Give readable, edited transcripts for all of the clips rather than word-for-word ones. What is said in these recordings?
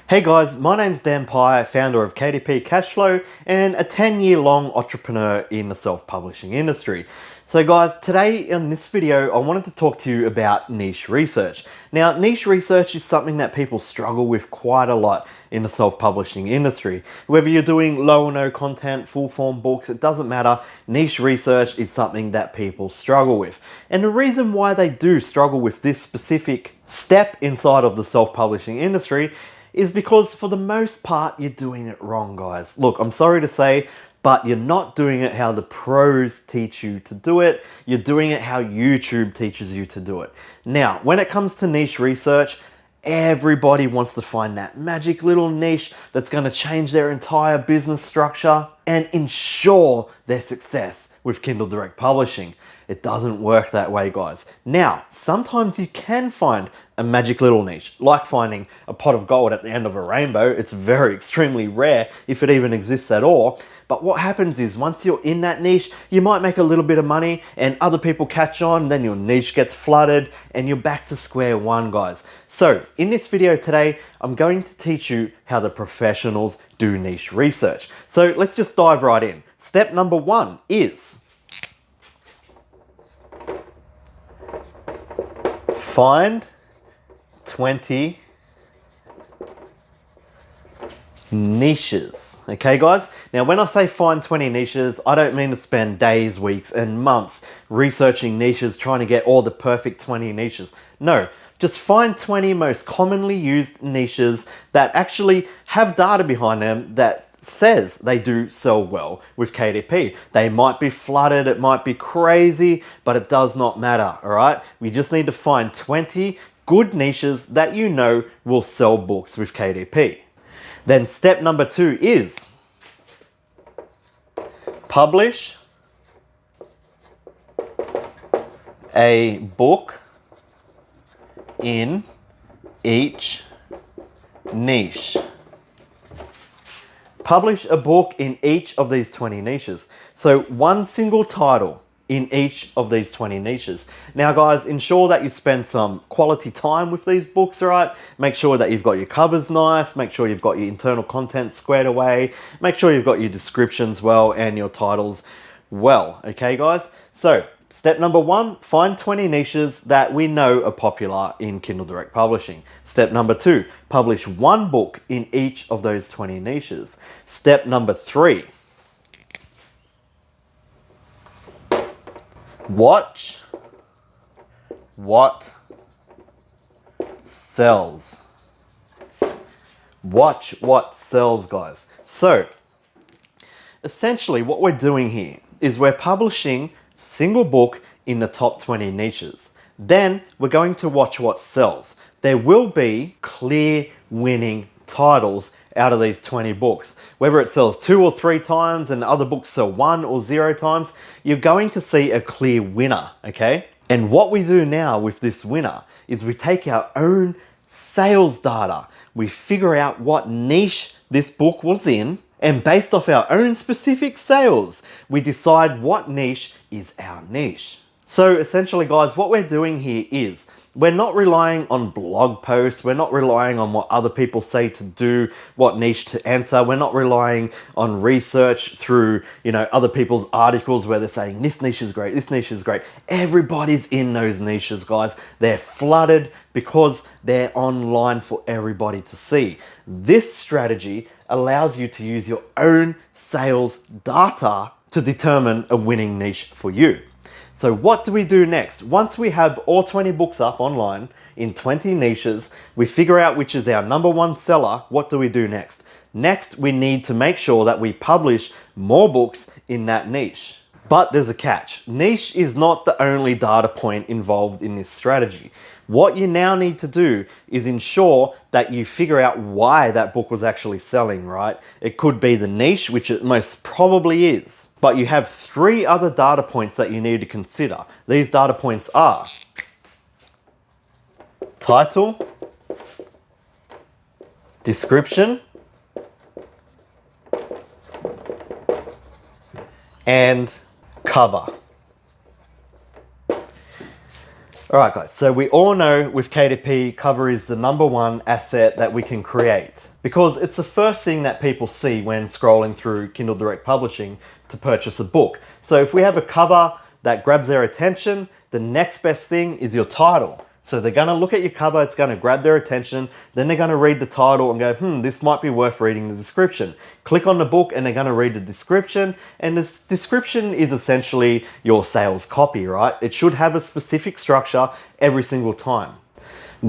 Hey guys, my name's Dan Pye, founder of KDP Cashflow and a 10-year-long entrepreneur in the self-publishing industry. So guys, today in this video, I wanted to talk to you about niche research. Now, niche research is something that people struggle with quite a lot in the self-publishing industry. Whether you're doing low or no content, full-form books, it doesn't matter. Niche research is something that people struggle with. And the reason why they do struggle with this specific step inside of the self-publishing industry is because for the most part, you're doing it wrong, guys. Look, I'm sorry to say, but you're not doing it how the pros teach you to do it. You're doing it how YouTube teaches you to do it. Now, when it comes to niche research, everybody wants to find that magic little niche that's going to change their entire business structure and ensure their success with Kindle Direct Publishing. It doesn't work that way, guys. Now, sometimes you can find a magic little niche, like finding a pot of gold at the end of a rainbow. It's very extremely rare, if it even exists at all. But what happens is once you're in that niche, you might make a little bit of money and other people catch on, then your niche gets flooded and you're back to square one, guys. So in this video today, I'm going to teach you how the professionals do niche research. So let's just dive right in. Step number one is find 20 niches. Okay, guys? Now, when I say find 20 niches, I don't mean to spend days, weeks, and months researching niches, trying to get all the perfect 20 niches. No, just find 20 most commonly used niches that actually have data behind them that says they do sell well with KDP. They might be flooded, it might be crazy, but it does not matter, all right? We just need to find 20 good niches that you know will sell books with KDP. Then step number two is publish a book in each niche. Publish a book in each of these 20 niches. So one single title in each of these 20 niches. Now guys, ensure that you spend some quality time with these books, right? Make sure that you've got your covers nice, make sure you've got your internal content squared away, make sure you've got your descriptions well and your titles well, okay guys? So step number one, find 20 niches that we know are popular in Kindle Direct Publishing. Step number two, publish one book in each of those 20 niches. Step number three, watch what sells. Watch what sells, guys. So essentially what we're doing here is we're publishing single book in the top 20 niches. Then we're going to watch what sells. There will be clear winning titles out of these 20 books. Whether it sells 2 or 3 times and other books sell 1 or 0 times, you're going to see a clear winner, okay? And what we do now with this winner is we take our own sales data. We figure out what niche this book was in, and based off our own specific sales, we decide what niche is our niche. So essentially, guys, what we're doing here is we're not relying on blog posts. We're not relying on what other people say to do, what niche to enter. We're not relying on research through, other people's articles where they're saying this niche is great, this niche is great. Everybody's in those niches, guys. They're flooded because they're online for everybody to see. This strategy allows you to use your own sales data to determine a winning niche for you. So what do we do next? Once we have all 20 books up online in 20 niches, we figure out which is our number one seller. What do we do next? Next, we need to make sure that we publish more books in that niche. But there's a catch. Niche is not the only data point involved in this strategy. What you now need to do is ensure that you figure out why that book was actually selling, right? It could be the niche, which it most probably is. But you have 3 other data points that you need to consider. These data points are title, description, and cover. All right, guys, so we all know with KDP, cover is the #1 asset that we can create because it's the first thing that people see when scrolling through Kindle Direct Publishing to purchase a book. So if we have a cover that grabs their attention, the next best thing is your title. So they're gonna look at your cover, it's gonna grab their attention, then they're gonna read the title and go, this might be worth reading the description. Click on the book and they're gonna read the description, and this description is essentially your sales copy, right? It should have a specific structure every single time.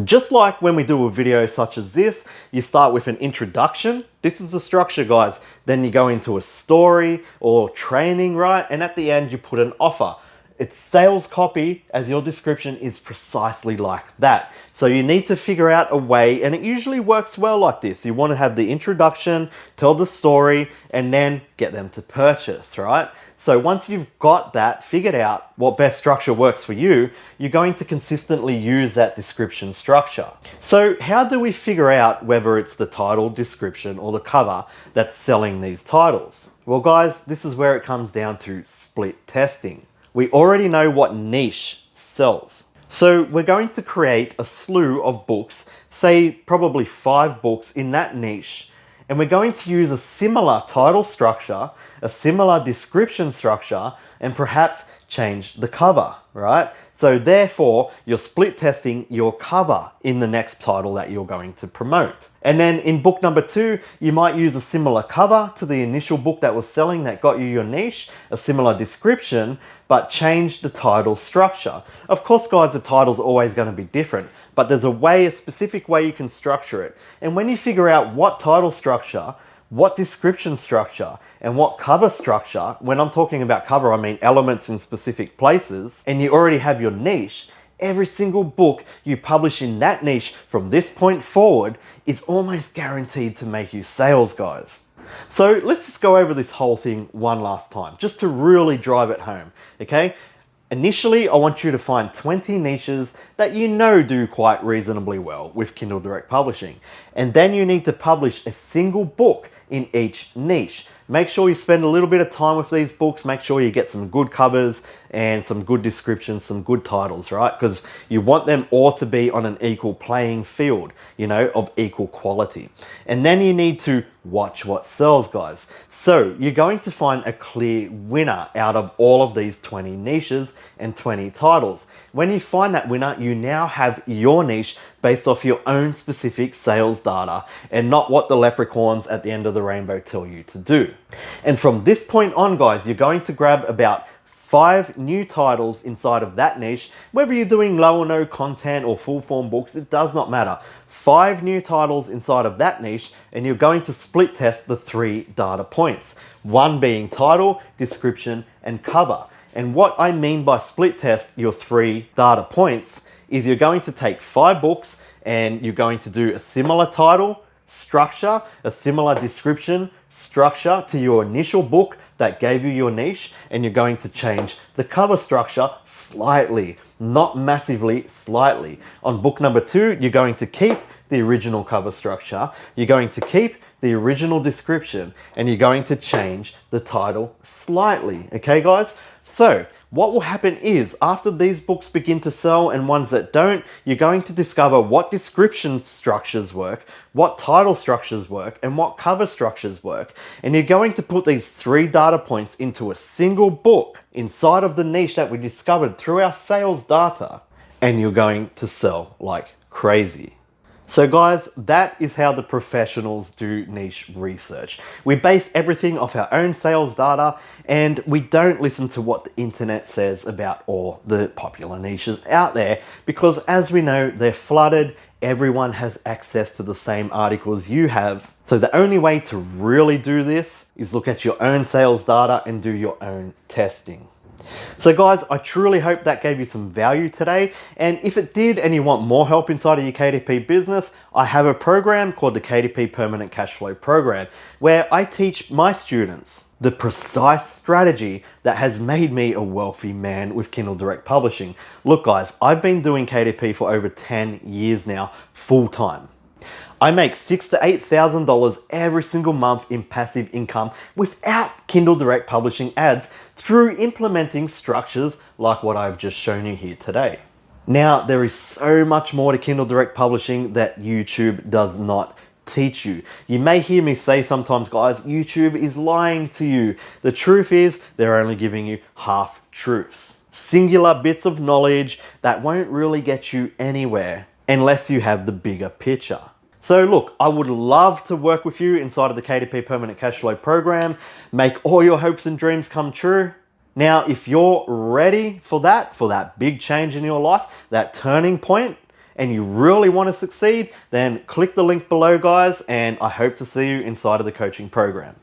Just like when we do a video such as this, you start with an introduction. This is the structure, guys. Then you go into a story or training, right? And at the end, you put an offer. It's sales copy, as your description is precisely like that. So you need to figure out a way, and it usually works well like this. You want to have the introduction, tell the story, and then get them to purchase, right? So once you've got that figured out, what best structure works for you, you're going to consistently use that description structure. So how do we figure out whether it's the title, description, or the cover that's selling these titles? Well, guys, this is where it comes down to split testing. We already know what niche sells. So we're going to create a slew of books, say probably 5 books in that niche, and we're going to use a similar title structure, a similar description structure, and perhaps change the cover, right? So therefore, you're split testing your cover in the next title that you're going to promote. And then in book number 2, you might use a similar cover to the initial book that was selling that got you your niche, a similar description, but change the title structure. Of course, guys, the title's always going to be different, but there's a specific way you can structure it. And when you figure out what title structure, what description structure, and what cover structure, when I'm talking about cover, I mean elements in specific places, and you already have your niche, every single book you publish in that niche from this point forward is almost guaranteed to make you sales, guys. So let's just go over this whole thing one last time, just to really drive it home, okay? Initially, I want you to find 20 niches that you know do quite reasonably well with Kindle Direct Publishing. And then you need to publish a single book in each niche. Make sure you spend a little bit of time with these books. Make sure you get some good covers and some good descriptions, some good titles, right? Because you want them all to be on an equal playing field, you know, of equal quality. And then you need to watch what sells, guys. So you're going to find a clear winner out of all of these 20 niches and 20 titles. When you find that winner, you now have your niche based off your own specific sales data and not what the leprechauns at the end of the rainbow tell you to do. And from this point on, guys, you're going to grab about 5 new titles inside of that niche. Whether you're doing low or no content or full form books, it does not matter. 5 new titles inside of that niche, and you're going to split test the 3 data points. One being title, description, and cover. And what I mean by split test your 3 data points is you're going to take 5 books and you're going to do a similar title, structure, a similar description, structure to your initial book that gave you your niche, and you're going to change the cover structure slightly, not massively, slightly. On book number 2, you're going to keep the original cover structure, you're going to keep the original description, and you're going to change the title slightly, okay guys? So what will happen is after these books begin to sell and ones that don't, you're going to discover what description structures work, what title structures work, and what cover structures work. And you're going to put these 3 data points into a single book inside of the niche that we discovered through our sales data, and you're going to sell like crazy. So guys, that is how the professionals do niche research. We base everything off our own sales data, and we don't listen to what the internet says about all the popular niches out there, because as we know, they're flooded. Everyone has access to the same articles you have. So the only way to really do this is look at your own sales data and do your own testing. So guys, I truly hope that gave you some value today. And if it did and you want more help inside of your KDP business, I have a program called the KDP Permanent Cashflow Program, where I teach my students the precise strategy that has made me a wealthy man with Kindle Direct Publishing. Look guys, I've been doing KDP for over 10 years now, full time. I make $6,000 to $8,000 every single month in passive income without Kindle Direct Publishing ads through implementing structures like what I've just shown you here today. Now, there is so much more to Kindle Direct Publishing that YouTube does not teach you. You may hear me say sometimes, guys, YouTube is lying to you. The truth is, they're only giving you half truths. Singular bits of knowledge that won't really get you anywhere unless you have the bigger picture. So look, I would love to work with you inside of the KDP Permanent Cashflow program, make all your hopes and dreams come true. Now, if you're ready for that big change in your life, that turning point, and you really want to succeed, then click the link below, guys, and I hope to see you inside of the coaching program.